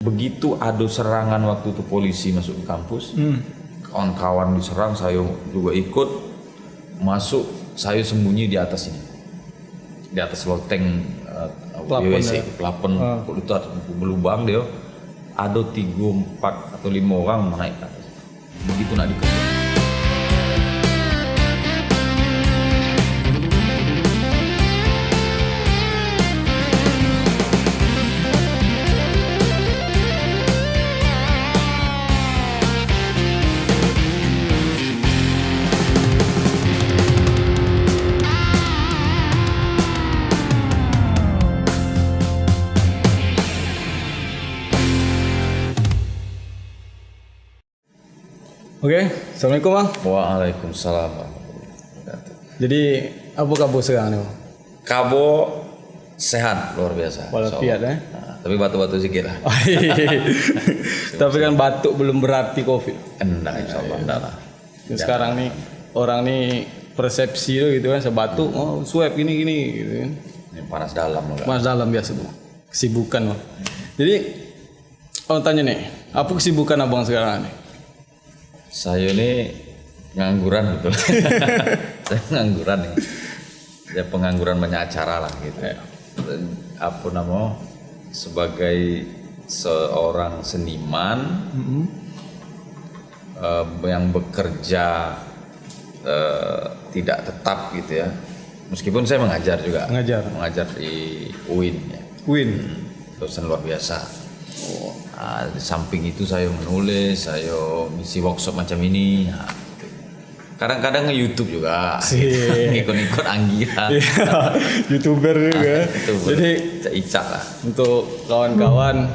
begitu ada serangan waktu itu polisi masuk ke kampus, kawan-kawan diserang, saya juga ikut masuk, saya sembunyi di atas ini, di atas loteng WC, plafon itu berlubang dia, ada 3, 4 atau 5 orang naik ke atas, begitu nak dikejar. Oke, assalamualaikum bang. Waalaikumsalam. Jadi apa kabar sekarang nih bang? Kabo sehat luar biasa. Walafiat Nah, tapi batu-batu sedikit lah. Tapi kan batuk belum berarti COVID. Enggak, insyaallah enggak lah. Sekarang nih orang nih persepsi tuh gitu kan, sebatuk oh swab gini gitu kan. Ini panas dalam loh. Mas dalam biasa bang. Kesibukan bang. Jadi tanya nih, apa kesibukan abang sekarang nih? Saya ini pengangguran betul. Saya pengangguran nih. Ya pengangguran banyak acara lah gitu. Apa namanya? Sebagai seorang seniman yang bekerja tidak tetap gitu ya. Meskipun saya mengajar juga. Mengajar di UIN ya. UIN. Dosen luar biasa. Nah, di samping itu saya menulis, saya ngisi workshop macam ini. Nah, kadang-kadang nge-YouTube juga, ngikut-ngikut Anggia. YouTuber juga. Jadi Ica lah. Untuk kawan-kawan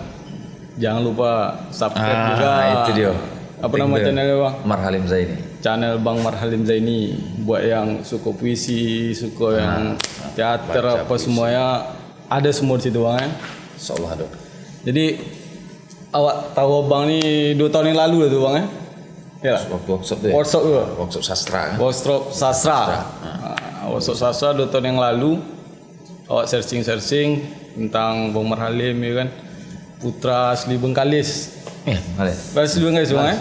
jangan lupa subscribe juga. Itu dia. Apa nama channelnya bang? Marhalim Zaini. Channel Bang Marhalim Zaini. Buat yang suka puisi, suka yang teater apa semuanya ada semua di situ bang ya. Insyaallah ada. Jadi awak tahu abang ni 2 tahun yang lalu lah tu bang ya? Ya lah. Workshop tu. Workshop sastra. Kan? Workshop sastra. Workshop sastra 2 tahun yang lalu. Awak searching tentang Bang Marhalim ya kan. Putra asli Bengkalis. Bengkalis. Asli Bengkalis bang ya.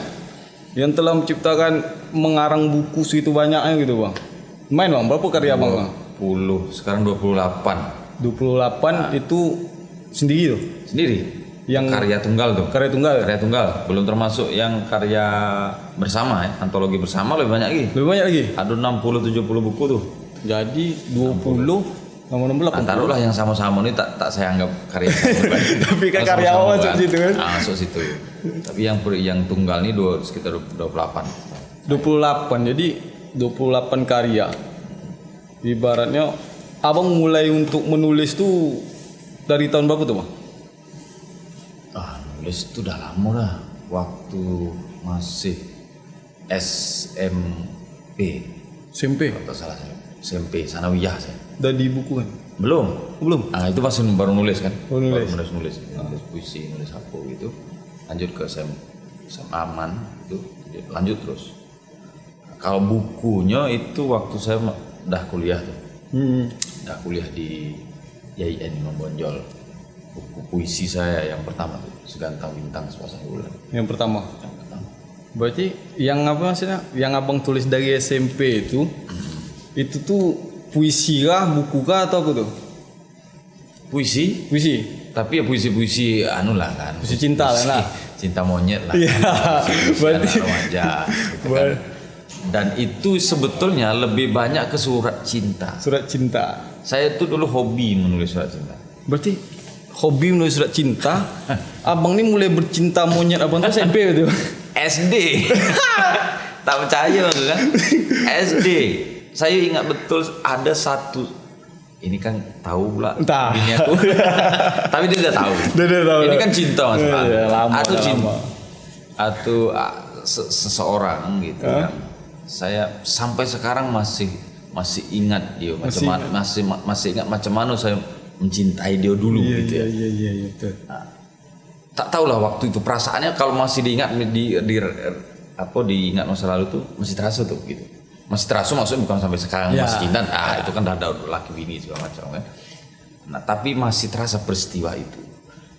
Yang telah menciptakan mengarang buku segitu banyaknya gitu bang. Main bang, berapa karya bang? 20, sekarang 28. 28 itu sendiri tuh? Sendiri. Yang karya tunggal tuh. Karya tunggal. Belum termasuk yang karya bersama ya, antologi bersama lebih banyak lagi. Lebih banyak lagi. Ada 60-70 buku tuh. Jadi 20 nomor 80. Taruhlah yang sama-sama ini tak saya anggap karya. Tapi kan karya awal masuk situ kan. Masuk situ. Tapi yang tunggal ini sekitar 28. 28. Jadi 28 karya. Ibaratnya abang mulai untuk menulis tuh dari tahun berapa tuh bang? Nulis itu udah lama dah. Waktu masih SMP. Atau salah saya. SMP, sanawiyah saya. Udah di buku kan? Belum. Itu pas baru nulis kan? Baru nulis puisi, nulis apa gitu. Lanjut ke SMA Aman itu, lanjut terus. Kalau bukunya itu waktu saya udah kuliah tuh. Udah kuliah di YIN Membonjol. Buku puisi saya yang pertama tuh, Segantang Bintang Sepasang Bulan. Yang pertama. Berarti yang apa maksudnya? Yang abang tulis dari SMP itu tuh puisi kah, buku kah atau apa tuh? Puisi. Tapi ya puisi anu lah kan. Puisi cinta lah. Cinta monyet lah. Iya. Berarti remaja gitu kan. Dan itu sebetulnya lebih banyak ke surat cinta. Surat cinta. Saya tuh dulu hobi menulis surat cinta. Berarti hobi menulis surat cinta. Abang ini mulai bercinta monyet abang tuh SMP gitu. SD. Tak percaya kan? SD. Saya ingat betul ada satu, ini kan tahu pula bini aku. Tapi dia udah tahu. Ini kan cinta mas. Atau cinta atau seseorang gitu kan. Saya sampai sekarang masih ingat dia masih ingat macam mana saya mencintai dia dulu gitu ya. Iya betul. Tak tahulah waktu itu perasaannya kalau masih diingat diingat masa lalu tuh masih terasa tuh gitu. Masih terasa maksudnya bukan sampai sekarang masih cinta. Itu kan udah ada laki bini segala macam kan. Nah, tapi masih terasa peristiwa itu.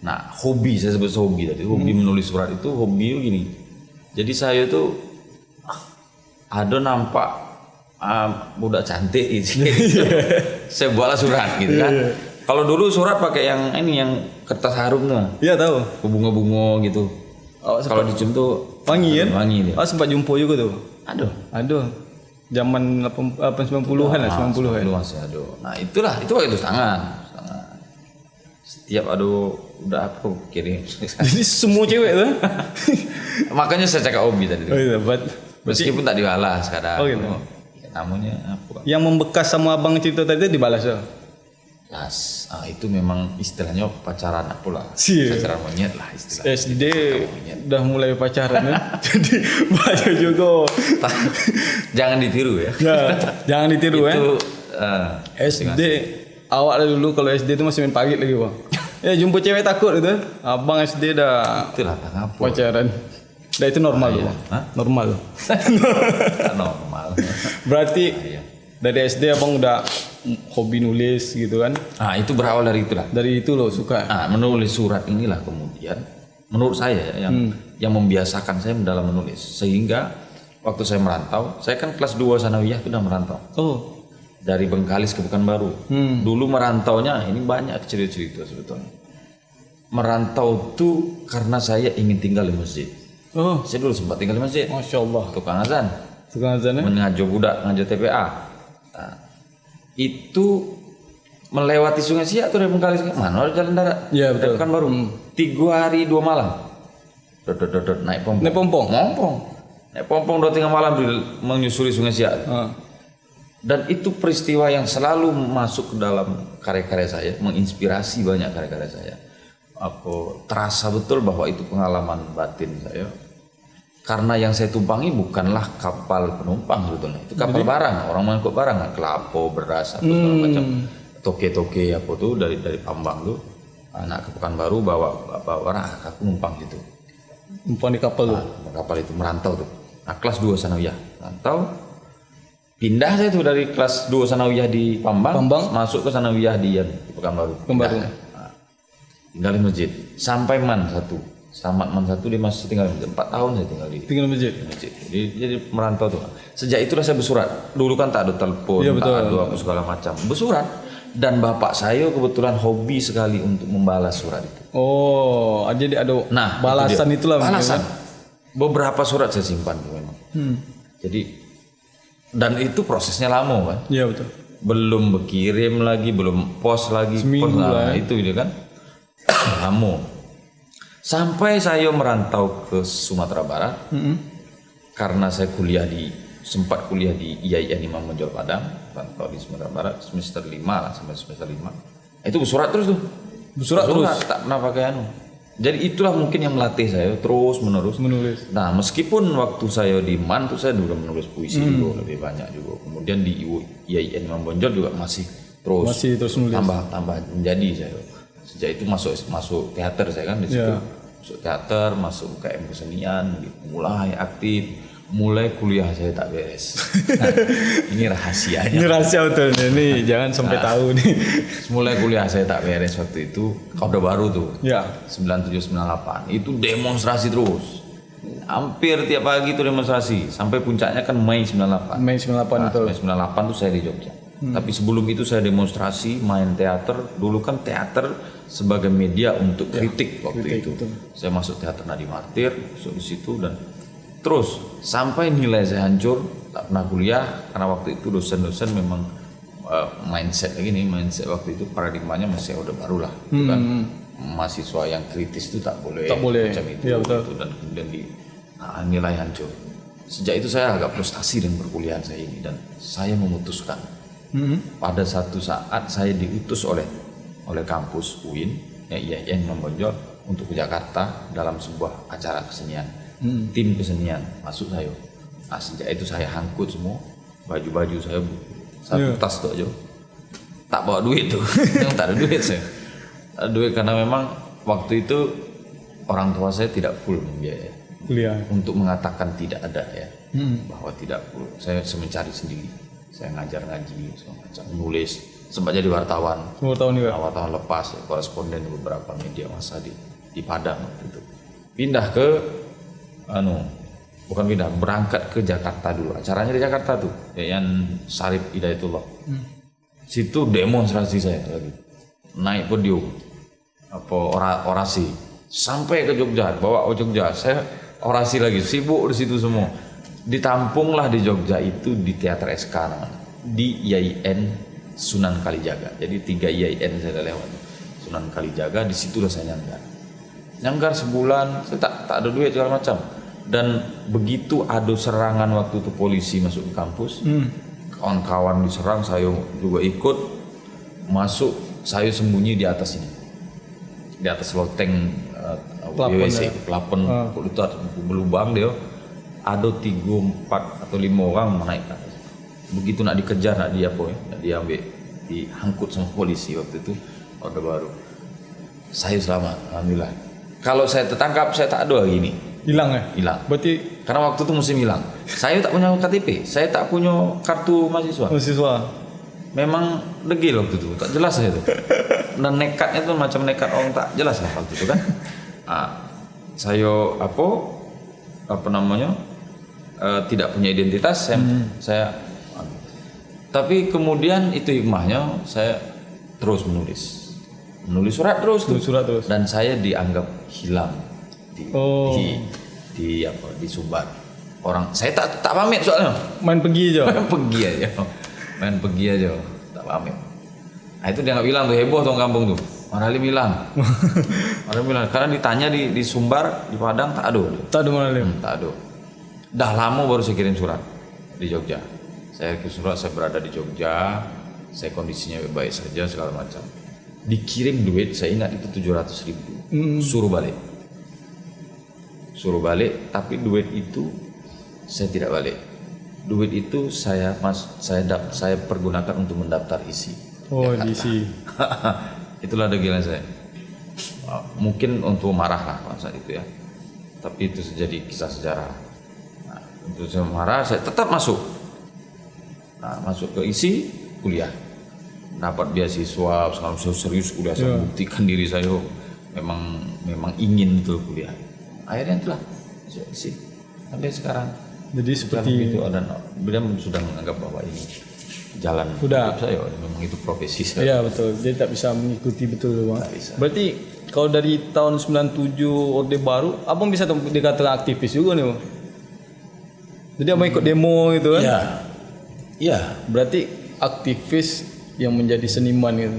Nah, hobi, saya sebut hobi tadi. Hobi menulis surat itu hobi gini. Jadi saya tuh ada nampak budak cantik gitu. Saya buatlah surat gitu kan. Kalau dulu surat pakai yang ini yang kertas harum tuh. Iya tahu. Bunga-bunga gitu. Kalau dicium tuh Wangi kan? Wangi dia. Oh sempat jumpa juga tuh. Aduh. Zaman 90-an lah, 90-an. Aduh. Nah, itu pakai tulis tangan. Setiap udah aku kirim. Jadi semua cewek tuh. Makanya saya cakap hobi tadi. Oh iya, meskipun tak dibalas kadang. Oh gitu. Namanya apa? Yang membekas sama abang cerita tadi itu dibalas ya? Itu memang istilahnya pacaran pula. Pacaran monyet lah istilahnya. SD udah mulai pacaran ya. Jadi banyak juga. Jangan ditiru ya. Jangan ditiru ya. Itu SD awak dulu kalau SD itu masih main pagi lagi bang. Jumpa cewek takut itu. Abang SD dah itulah pacaran. Dah itu normal loh. Normal. Normal. Berarti dari SD abang udah hobi nulis gitu kan? Itu berawal dari itulah. Dari itu loh suka. Menulis surat inilah kemudian menurut saya yang membiasakan saya dalam menulis, sehingga waktu saya merantau, saya kan kelas 2 sanawiyah itu udah merantau. Dari Bengkalis ke Pekanbaru. Dulu merantaunya ini banyak cerita-cerita sebetulnya. Merantau tuh karena saya ingin tinggal di masjid. Saya dulu sempat tinggal di masjid. Masya Allah. Tukang azan ya? Mengajar budak, ngajar TPA. Nah, itu melewati Sungai Siak tuh dari Bengkalis ke mana? Ada jalan darat. Iya betul. Kan baru 3 hari 2 malam. Naik pompong. Naik pompong 2 malam menyusuri Sungai Siak. Dan itu peristiwa yang selalu masuk ke dalam karya-karya saya, menginspirasi banyak karya-karya saya. Aku terasa betul bahwa itu pengalaman batin saya. Karena yang saya tumpangi bukanlah kapal penumpang sebetulnya, itu kapal barang, orang mengangkut barang, kelapa, beras, apa segala macam, toke-toke apa tuh dari Pambang tuh, anak ke Pekanbaru bawa barang, aku numpang gitu. Numpang di kapal tuh? Kapal itu merantau tuh. Nah, kelas 2 sanawiyah, merantau. Pindah saya tuh dari kelas 2 sanawiyah di Pambang. Masuk ke sanawiyah di Pekanbaru. Tinggal di masjid sampai Man 1. Tamat Man 1 dia masih tinggal di masjid. 4 tahun saya tinggal di masjid. Jadi merantau tuh. Sejak itulah saya bersurat. Dulu kan tak ada telepon, tak ada apa segala macam. Bersurat. Dan bapak saya kebetulan hobi sekali untuk membalas surat itu. Jadi ada balasan itulah. Balasan. Beberapa surat saya simpan memang. Jadi dan itu prosesnya lama kan? Iya betul. Belum berkirim lagi, belum post lagi. Seminggu lah. Itu gitu kan. Lama. Sampai saya merantau ke Sumatera Barat. Karena saya sempat kuliah di IAIN Imam Bonjol Padang, rantau di Sumatera Barat semester 5 lah, sampai semester 5. Itu bersurat terus tuh. Bersurat terus, tak pernah pakai Jadi itulah mungkin yang melatih saya terus menulis. Nah, meskipun waktu saya di MAN tuh saya udah menulis puisi juga lebih banyak juga. Kemudian di IAIN Imam Bonjol juga masih terus nulis. Tambah menjadi saya. Sejak itu masuk teater saya kan di situ. Masuk teater, masuk UKM kesenian, mulai aktif. Mulai kuliah saya tak beres. Nah, ini rahasianya. Ini rahasia betul. Ini jangan sampai tahu nih. Mulai kuliah saya tak beres waktu itu. Orde Baru tuh. 97 98. Itu demonstrasi terus. Hampir tiap pagi itu demonstrasi. Sampai puncaknya kan Mei 98. Mei 98 itu. Mei 98 tuh saya di Jogja. Tapi sebelum itu saya demonstrasi, main teater. Dulu kan teater sebagai media untuk kritik waktu itu. Saya masuk teater Nadi Martir, masuk di situ dan terus sampai nilai saya hancur, tak pernah kuliah karena waktu itu dosen-dosen memang mindset waktu itu paradigmanya masih Orde Baru lah, kan mahasiswa yang kritis itu tak boleh macam itu, gitu. Dan kemudian nilai hancur. Sejak itu saya agak frustasi dengan perkuliahan saya ini dan saya memutuskan pada satu saat saya diutus oleh kampus UIN IAIN Imam Bonjol untuk ke Jakarta dalam sebuah acara kesenian. Tim kesenian masuk saya. Nah, sejak itu saya hangkut semua baju-baju saya satu tas tuh aja. Tak bawa duit tuh. Memang tak ada duit saya. Tak ada duit karena memang waktu itu orang tua saya tidak full membiayai kuliah. Untuk mengatakan tidak ada ya. Bahwa tidak full. Saya mencari sendiri. Saya ngajar ngaji, macam nulis. sempat jadi wartawan. Wartawan juga. Wartawan lepas, ya, koresponden di beberapa media massa di Padang waktu itu. Pindah ke bukan pindah, berangkat ke Jakarta dulu. Acaranya di Jakarta tuh, Yayan Sarif Hidayatullah. Situ demonstrasi saya lagi. Naik podium. Orasi. Sampai ke Jogja, bawa ke Jogja. Saya orasi lagi, sibuk di situ semua. Ditampunglah di Jogja itu di Teater SK namanya. Di IAIN Sunan Kalijaga. Jadi 3 IAIN saya udah lewat. Sunan Kalijaga, di situ udah saya nyanggar sebulan, saya tak ada duit segala macam. Dan begitu ada serangan waktu itu polisi masuk ke kampus, kawan-kawan diserang, saya juga ikut masuk, saya sembunyi di atas ini, di atas loteng WC, plafon itu berlubang dia, ada 3, 4 atau 5 orang naik ke atas. Begitu nak dikejar, nak diambil, dihangkut sama polisi waktu itu, Orde Baru. Saya selamat, alhamdulillah. Kalau saya tertangkap, saya tak ada lagi ini. Hilang ya? Hilang. Berarti karena waktu itu musim hilang. Saya tak punya KTP, saya tak punya kartu mahasiswa. Memang degil waktu itu, tak jelas saya itu. Dan nekatnya tuh macam nekat orang tak jelas lah waktu itu kan. Saya tidak punya identitas, saya tapi kemudian itu hikmahnya, saya terus menulis surat terus. Dan saya dianggap hilang di Sumbar. Orang saya tak pamit soalnya. Main pergi aja, tak pamit. Nah itu dia nggak bilang tuh, heboh tuh kampung tuh. Marhalim hilang. Karena ditanya di Sumbar, di Padang tak ada Marhalim. Tak ada. Dah lama baru saya kirim surat di Jogja. Saya kirim surat, saya berada di Jogja, saya kondisinya baik saja segala macam. Dikirim duit, saya ingat itu 700.000. Suruh balik, tapi duit itu saya tidak balik. Duit itu saya pergunakan untuk mendaftar isi. Isi. Itulah degilan saya. Mungkin untuk marah lah saat itu ya. Tapi itu jadi kisah sejarah. Untuk saya marah, saya tetap masuk. Masuk ke isi kuliah. Dapat beasiswa, sekarang saya serius kuliah, saya buktikan diri saya memang ingin betul kuliah. Akhirnya itulah isi sampai sekarang. Jadi seperti itu, dan beliau sudah menganggap bahwa ini jalan hidup saya, memang itu profesi saya. Iya betul, jadi tak bisa mengikuti betul Bang. Berarti kalau dari tahun 97 Orde Baru, abang bisa dikatakan aktivis juga nih Bang. Jadi abang ikut demo gitu kan? Iya. Berarti aktivis yang menjadi seniman gitu.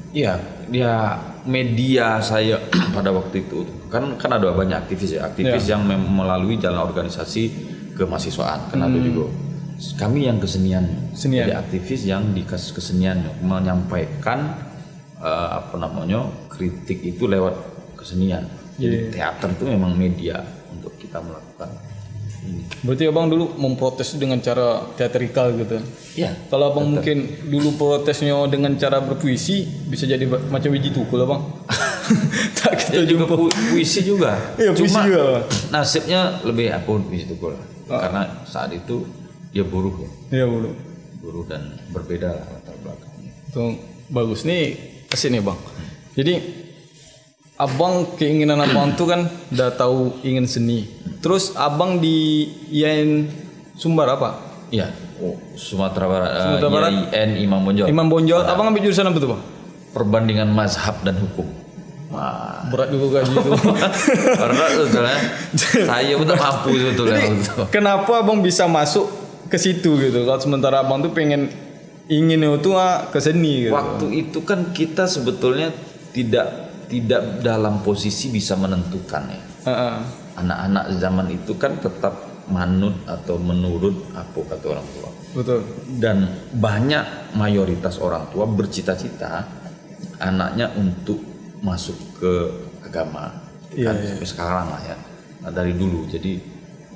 Iya, dia media saya pada waktu itu kan ada banyak aktivis yang melalui jalan organisasi kemahasiswaan, kan ada juga. Kami yang kesenian. Jadi aktivis yang di kesenian menyampaikan kritik itu lewat kesenian. Jadi teater itu memang media untuk kita melakukan ini. Berarti abang dulu memprotes dengan cara teatrikal gitu. Iya. Kalau abang mungkin dulu protesnya dengan cara berpuisi, bisa jadi macam biji tukul abang. Tak kita jumpa puisi juga. Iya, puisi juga. Nasibnya lebih puisi tukul. Karena saat itu dia buruh ya. Iya buruh. Buruh dan berbeda lah latar belakangnya. Itu bagus nih, asik nih bang. Jadi abang, keinginan abang tuh kan udah tahu ingin seni. Terus abang di IAIN Sumbar apa? Iya. Sumatera Barat. IAIN Imam Bonjol. Imam Bonjol. Abang ambil jurusan apa tuh bang? Perbandingan mazhab dan hukum. Berat juga kayak gitu. Berat sebetulnya. Saya pun tak mampu sebetulnya. Jadi, kenapa abang bisa masuk ke situ gitu? Kalau sementara abang tuh ingin itu ke seni gitu. Waktu itu kan kita sebetulnya tidak dalam posisi bisa menentukan ya. Anak-anak zaman itu kan tetap manut atau menurut apa kata orang tua. Betul. Dan banyak mayoritas orang tua bercita-cita anaknya untuk masuk ke agama. Sampai sekarang lah ya. Nah, dari dulu. Jadi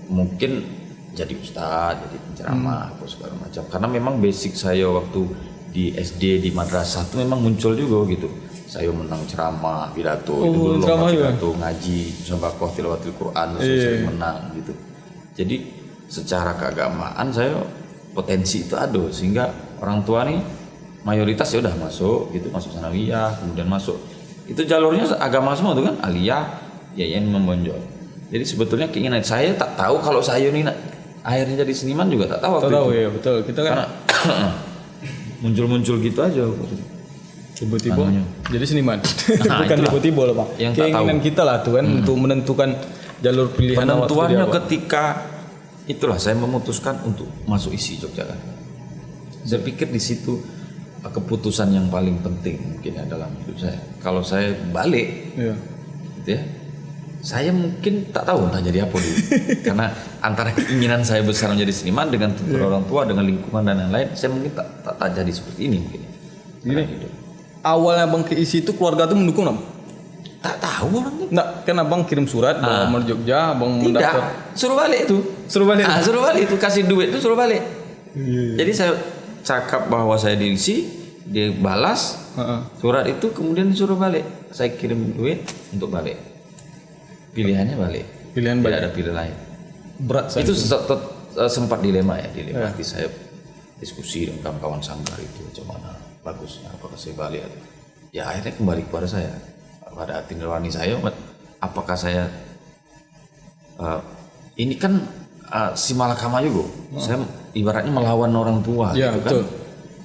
mungkin jadi ustadz, jadi penceramah apa segala macam. Karena memang basic saya waktu di SD, di madrasah itu memang muncul juga gitu. Saya menang ceramah, pidato, itu lomba pidato, ngaji, sobakoh, tilawatil Quran, saya sering menang gitu. Jadi secara keagamaan saya potensi itu ada, sehingga orang tua nih mayoritas ya udah masuk gitu, masuk sanawiyah, kemudian masuk itu jalurnya agama semua tuh kan, aliyah, yayan membonjol. Jadi sebetulnya keinginan saya tak tahu kalau saya ini akhirnya jadi seniman juga tak tahu. Tahu ya betul, kita kan karena muncul gitu aja. Tiba-tiba jadi seniman. Bukan tiba-tiba loh Bang. Keinginan kita lah tuh kan untuk menentukan jalur pilihan. Penentuannya ketika itulah saya memutuskan untuk masuk ISI Yogyakarta. Saya pikir di situ keputusan yang paling penting mungkin dalam hidup saya. Kalau saya balik, gitu ya, saya mungkin tak tahu entah jadi apa dulu. Karena antara keinginan saya besar menjadi seniman dengan tuntutan orang tua, dengan lingkungan dan lain-lain, saya mungkin tak jadi seperti ini mungkin. Gini, awalnya Bang ke ISI itu keluarga tuh mendukung apa? Tak tahu orangnya. Nggak, kan Abang kirim surat bahwa mau Jogja, Abang mendaftar. Suruh balik itu. Suruh balik itu, kasih duit itu suruh balik. Jadi saya cakap bahwa saya di ISI, dia balas surat itu, kemudian disuruh balik. Saya kirim duit untuk balik. Pilihannya balik. Tidak ada pilihan lain. Berat saya itu sempat dilema hati saya, diskusi dengan kawan-kawan sanggar itu macam mana bagusnya, apakah saya balik atau ya akhirnya kembali kepada saya, pada hati nurani saya, apakah saya ini kan si malakama juga, saya ibaratnya melawan orang tua gitu betul. Kan.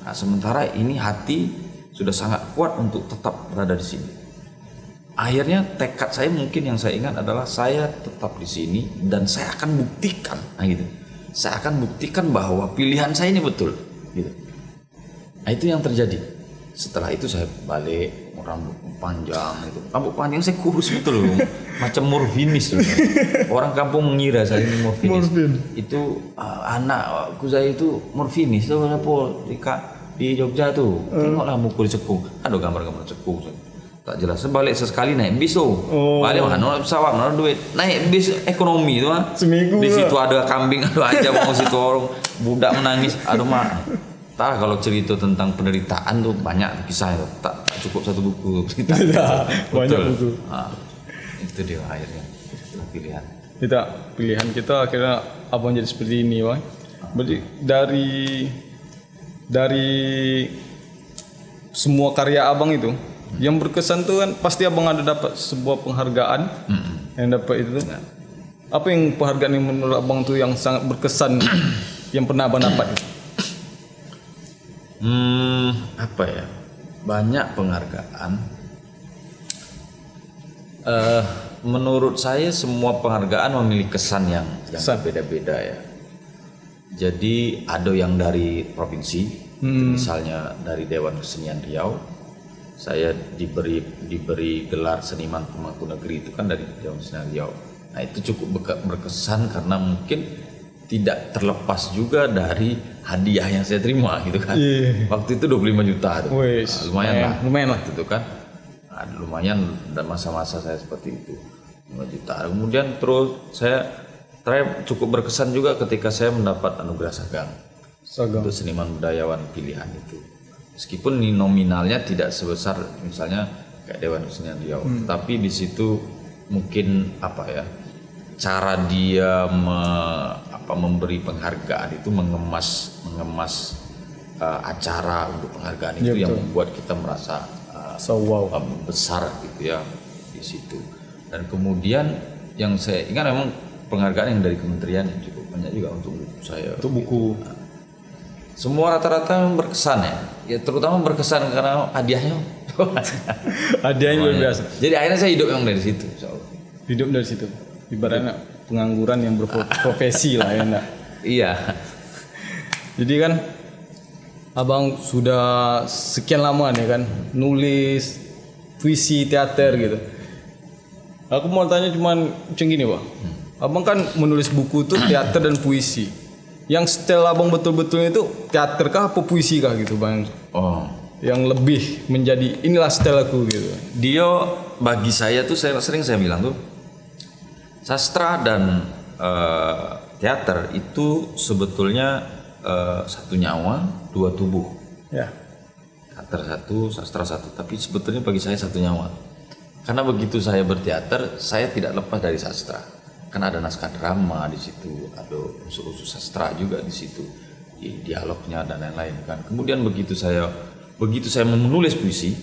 Nah, sementara ini hati sudah sangat kuat untuk tetap berada di sini. Akhirnya tekad saya mungkin yang saya ingat adalah saya tetap di sini dan saya akan buktikan, gitu. Saya akan buktikan bahwa pilihan saya ini betul, gitu. Nah itu yang terjadi. Setelah itu saya balik, rambut panjang itu, rambut panjang saya kurus betul loh, macam morfinis loh. Orang kampung mengira saya ini morfinis. Itu anakku saya itu morfinis, itu apa di Jogja tuh, tengoklah mukul cekung, ada gambar-gambar cekung. Tak jelas, sebalik sesekali naik bis tuh, balik mana pesawat, mana duit, naik bis ekonomi tuh seminggu di situ ada kambing, ada aja mau situ orang budak menangis, aduh mah. Tak kalau cerita tentang penderitaan tuh banyak kisah, tak cukup satu buku cerita. Banyak buku. Itu dia akhirnya pilihan. Pilihan kita akhirnya abang jadi seperti ini, Bang. Berarti dari semua karya abang itu yang berkesan tuh kan pasti abang ada dapat sebuah penghargaan yang dapat itu. Apa yang penghargaan yang menurut abang tuh yang sangat berkesan yang pernah abang dapat? Apa ya? Banyak penghargaan. Menurut saya semua penghargaan memiliki kesan yang berbeda-beda ya. Jadi ada yang dari provinsi, misalnya dari Dewan Kesenian Riau. Saya diberi gelar seniman pemangku negeri itu kan dari Dewan Kesenian Riau. Nah itu cukup berkesan karena mungkin tidak terlepas juga dari hadiah yang saya terima gitu kan. Waktu itu 25 juta tuh. Lumayan lah itu kan. Nah, lumayan dan masa-masa saya seperti itu 5 juta. Kemudian terus saya cukup berkesan juga ketika saya mendapat anugerah Sagang. Untuk seniman budayawan pilihan itu. Meskipun nominalnya tidak sebesar misalnya kayak Dewan Kesenian Riau, tapi di situ mungkin cara dia memberi penghargaan itu mengemas acara untuk penghargaan itu yang membuat kita merasa besar gitu ya di situ. Dan kemudian yang saya ingat memang penghargaan yang dari kementerian yang cukup banyak juga untuk buku saya. Untuk buku. Semua rata-rata berkesan ya terutama berkesan karena hadiahnya. Hadiahnya luar biasa. Jadi akhirnya saya hidup yang dari situ. Hidup dari situ. Ibaratnya pengangguran yang berprofesi lah ya enggak? Iya. Jadi kan abang sudah sekian lama nih kan nulis puisi, teater gitu. Aku mau tanya cuman macam gini, Bang. Abang kan menulis buku tuh teater dan puisi. Yang style abang betul-betul itu teater kah apa puisi kah gitu, Bang? Yang lebih menjadi inilah style aku gitu. Dia bagi saya tuh sering saya bilang tuh sastra dan teater itu sebetulnya satu nyawa, dua tubuh. Ya. Teater satu, sastra satu, tapi sebetulnya bagi saya satu nyawa. Karena begitu saya berteater, saya tidak lepas dari sastra. Kan ada naskah drama di situ, ada unsur-unsur sastra juga di situ, di dialognya dan lain-lain kan. Kemudian begitu saya begitu saya menulis puisi,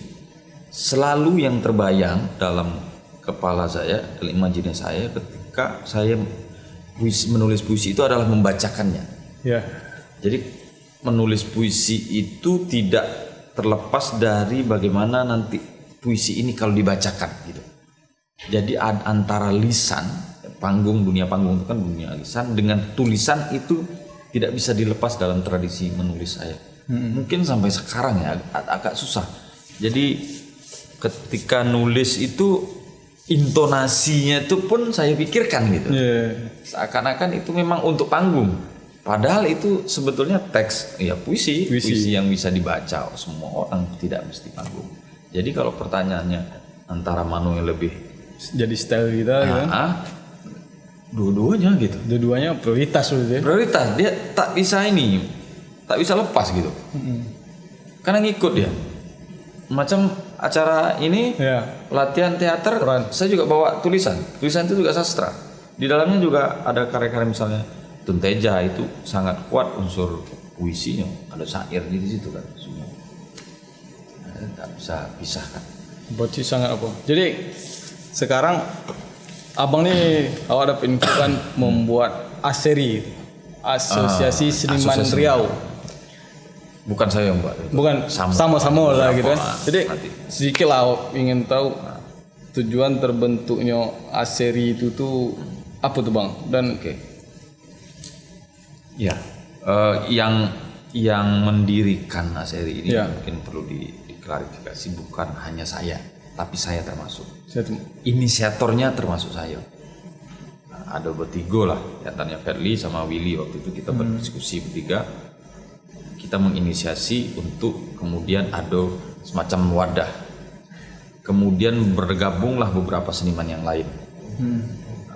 selalu yang terbayang dalam kepala saya, dalam imajinasi saya ketika saya menulis puisi itu adalah membacakannya. Ya. Jadi menulis puisi itu tidak terlepas dari bagaimana nanti puisi ini kalau dibacakan gitu. Jadi antara lisan, panggung, dunia panggung itu kan dunia lisan, dengan tulisan itu tidak bisa dilepas dalam tradisi menulis saya. Mungkin sampai sekarang ya agak susah. Jadi ketika nulis itu intonasinya itu pun saya pikirkan gitu. Seakan-akan itu memang untuk panggung. Padahal itu sebetulnya teks, ya puisi yang bisa dibaca semua orang, tidak mesti panggung. Jadi kalau pertanyaannya antara mana yang lebih jadi style kita gitu. Dua-duanya gitu. Dua-duanya prioritas gitu ya. Prioritas, dia tak bisa lepas gitu. Karena ngikut dia. Macam acara ini latihan teater, saya juga bawa tulisan. Tulisan itu juga sastra. Di dalamnya juga ada karya-karya misalnya Tunteja itu sangat kuat unsur puisinya. Ada syair di situ kan semua. Tak bisa pisahkan. Berarti sangat apa? Jadi sekarang abang nih awak ada info kan membuat ASERI, Asosiasi Seniman Riau. Bukan saya yang buat. Bukan sama-sama lah gitu kan. Jadi sedikit lah ingin tahu tujuan terbentuknya ASERI itu tuh apa tuh bang? Dan yang mendirikan ASERI ini mungkin perlu diklarifikasi, bukan hanya saya, tapi saya termasuk. Inisiatornya termasuk saya. Ada bertiga lah, katanya Fadli sama Willy waktu itu kita berdiskusi bertiga. Kita menginisiasi untuk kemudian ada semacam wadah. Kemudian bergabunglah beberapa seniman yang lain.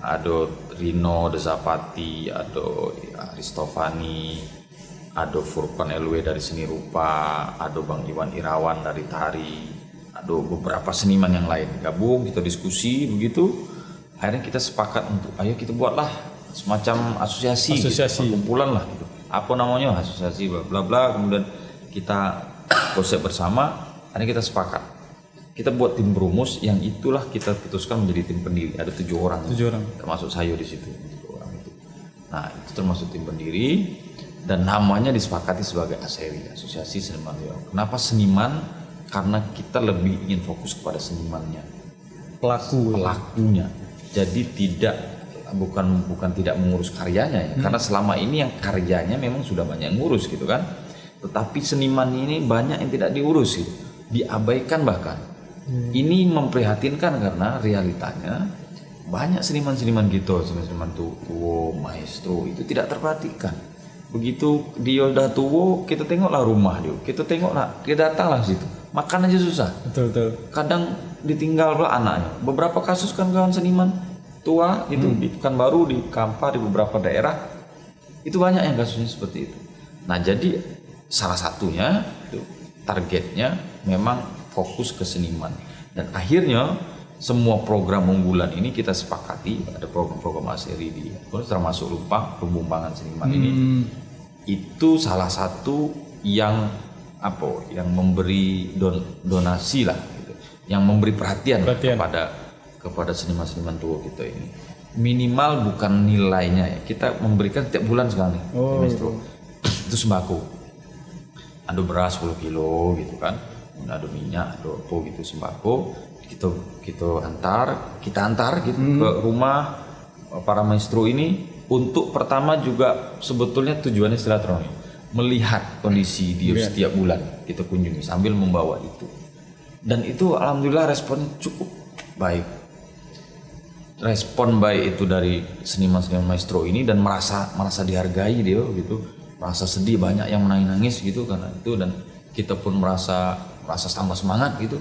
Ada Rino Dezapati, ada Aristofani, ada Furqan LW dari seni rupa, ada Bang Iwan Irawan dari tari, ada beberapa seniman yang lain. Gabung, kita diskusi begitu. Akhirnya kita sepakat untuk ayo kita buatlah semacam asosiasi. Gitu, perkumpulan lah gitu. Apa namanya, asosiasi bla bla bla, kemudian kita konsep bersama, akhirnya kita sepakat kita buat tim perumus yang itulah kita putuskan menjadi tim pendiri. Ada 7 orang termasuk saya di situ, 7 orang itu. Nah itu termasuk tim pendiri dan namanya disepakati sebagai ASERI, Asosiasi Seniman Riau. Kenapa seniman? Karena kita lebih ingin fokus kepada senimannya, pelakunya. Jadi bukan tidak mengurus karyanya ya. Karena selama ini yang karyanya memang sudah banyak yang ngurus gitu kan. Tetapi seniman ini banyak yang tidak diurus gitu. Diabaikan bahkan. Ini memprihatinkan karena realitanya banyak seniman-seniman gitu, seniman tua, maestro itu tidak terperhatikan. Begitu dia udah tua, kita tengoklah rumah dia, kita datanglah situ, makan aja susah. Betul. Kadang ditinggal pula anaknya. Beberapa kasus kan kawan seniman tua itu di Pekanbaru, di Kampar, di beberapa daerah itu banyak yang kasusnya seperti itu. Nah jadi salah satunya itu, targetnya memang fokus ke seniman dan akhirnya semua program unggulan ini kita sepakati. Ada program-program ASERI di termasuk Lumbung Seniman ini itu salah satu yang memberi donasi lah gitu, yang memberi perhatian. kepada seniman-seniman tua kita ini. Minimal bukan nilainya ya, kita memberikan tiap bulan sekali. Itu sembako. Ada beras 10 kilo gitu kan, ada minyak, ada apa gitu sembako. Kita antar gitu ke rumah para maestro ini untuk pertama juga sebetulnya tujuannya silaturahmi, melihat kondisi dia setiap bulan kita kunjungi sambil membawa itu. Dan itu alhamdulillah respon cukup baik. Respon baik itu dari seniman-seniman maestro ini dan merasa dihargai dia gitu, merasa sedih, banyak yang menangis gitu karena itu, dan kita pun merasa tambah semangat gitu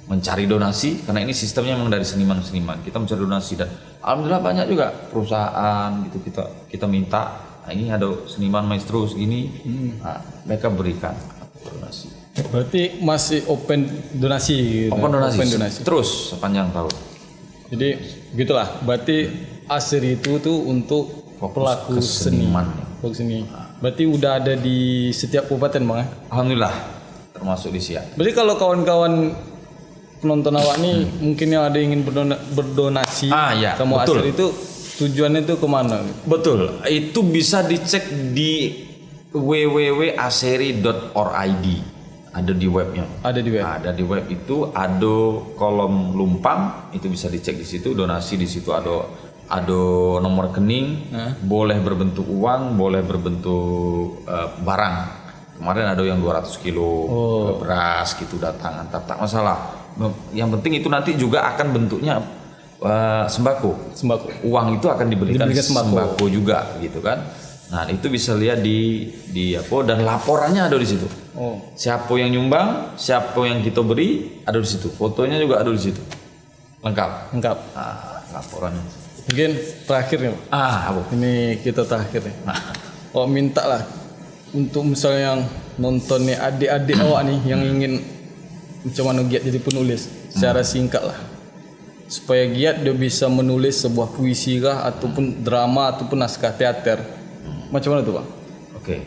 mencari donasi karena ini sistemnya memang dari seniman-seniman, kita mencari donasi dan alhamdulillah banyak juga perusahaan gitu kita minta, nah, ini ada seniman maestro segini, nah, mereka berikan donasi. Berarti masih open donasi gitu. Open donasi terus sepanjang tahun. Jadi gitulah, berarti ASERI itu tuh untuk pelaku seniman. Berarti udah ada di setiap kabupaten bang? Alhamdulillah termasuk di siap. Berarti kalau kawan-kawan penonton awak nih mungkin yang ada ingin berdonasi ya, sama betul. Asri itu tujuannya itu kemana? Betul, itu bisa dicek di www.aseri.org. Ada di webnya. Ada di web. Ada di web itu ada kolom lumpang, itu bisa dicek di situ, donasi di situ ada nomor rekening, boleh berbentuk uang, boleh berbentuk barang. Kemarin ada yang 200 kilo beras gitu datang, tak masalah. Yang penting itu nanti juga akan bentuknya sembako. Uang itu akan diberikan sembako juga gitu kan. Nah, itu bisa lihat di dan laporannya ada di situ. Siapa yang nyumbang, siapa yang kita beri ada di situ. Fotonya juga ada di situ. Lengkap. Laporannya. Mungkin terakhir nih. Apa? Ini kita terakhir nih. Minta lah untuk misalnya yang nonton nih adik-adik awak nih yang ingin macam mana giat jadi penulis secara singkat lah. Supaya giat dia bisa menulis sebuah puisi kah ataupun drama ataupun naskah teater. Macam mana tuh, Bang? Oke.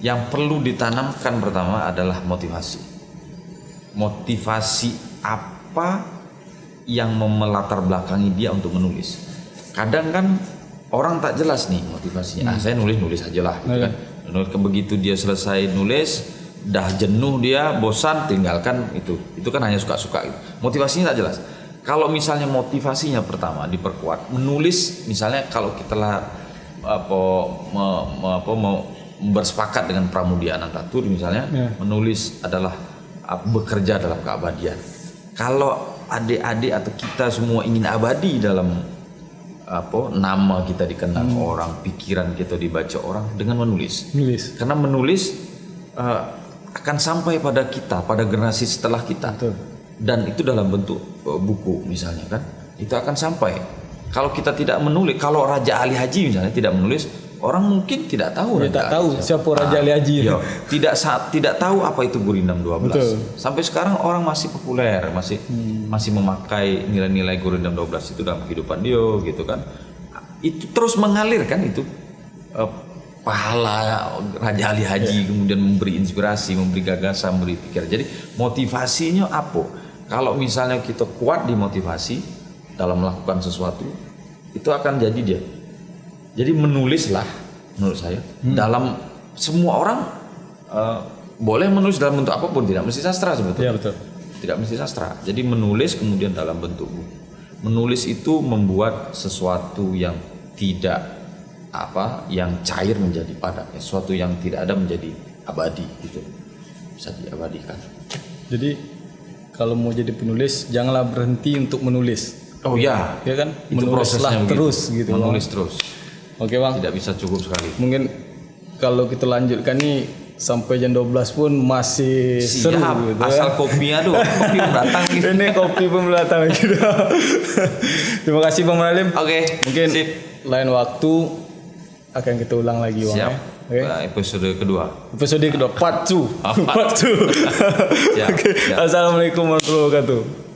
Yang perlu ditanamkan pertama adalah motivasi. Motivasi apa yang melatar belakangi dia untuk menulis. Kadang kan orang tak jelas nih motivasinya. Saya nulis aja lah gitu kan. Begitu dia selesai nulis, dah jenuh dia, bosan, tinggalkan itu. Itu kan hanya suka-suka gitu. Motivasinya tak jelas. Kalau misalnya motivasinya pertama diperkuat, menulis misalnya kalau kita mau bersepakat dengan Pramudia Anantatur misalnya, menulis adalah bekerja dalam keabadian. Kalau adik-adik atau kita semua ingin abadi dalam nama kita dikenal orang, pikiran kita dibaca orang dengan menulis. Karena menulis akan sampai pada kita, pada generasi setelah kita. Betul. Dan itu dalam bentuk buku misalnya kan, itu akan sampai. Kalau kita tidak menulis, kalau Raja Ali Haji misalnya tidak menulis, orang mungkin tidak tahu. Tidak tahu siapa Raja Ali Haji. Tidak tahu apa itu Gurindam 12. Betul. Sampai sekarang orang masih populer, masih memakai nilai-nilai Gurindam 12 itu dalam kehidupan dia gitu kan. Itu terus mengalir kan itu. Pahala Raja Ali Haji kemudian memberi inspirasi, memberi gagasan, memberi pikiran. Jadi motivasinya apa? Kalau misalnya kita kuat di motivasi dalam melakukan sesuatu, itu akan jadi dia. Jadi menulislah menurut saya. Dalam semua orang boleh menulis dalam bentuk apapun, tidak mesti sastra sebetulnya. Iya, betul. Tidak mesti sastra. Jadi menulis kemudian dalam bentuk buku. Menulis itu membuat sesuatu yang tidak yang cair menjadi padat, sesuatu yang tidak ada menjadi abadi gitu. Bisa diabadikan. Jadi kalau mau jadi penulis janganlah berhenti untuk menulis. Oh ya, ya kan? Itu prosesnya terus gitu. Menulis terus. Oke, Bang. Tidak bisa cukup sekali. Mungkin kalau kita lanjutkan nih sampai jam 12 pun masih seru gitu. Asal kopinya tuh, kopi datang gitu. Ini kopi pun datang gitu. Terima kasih Bang Manalim. Oke. Mungkin lain waktu akan kita ulang lagi, Bang. Siap. Okay. Episode kedua. Part 2. Part 2. Siap. Assalamualaikum warahmatullahi wabarakatuh.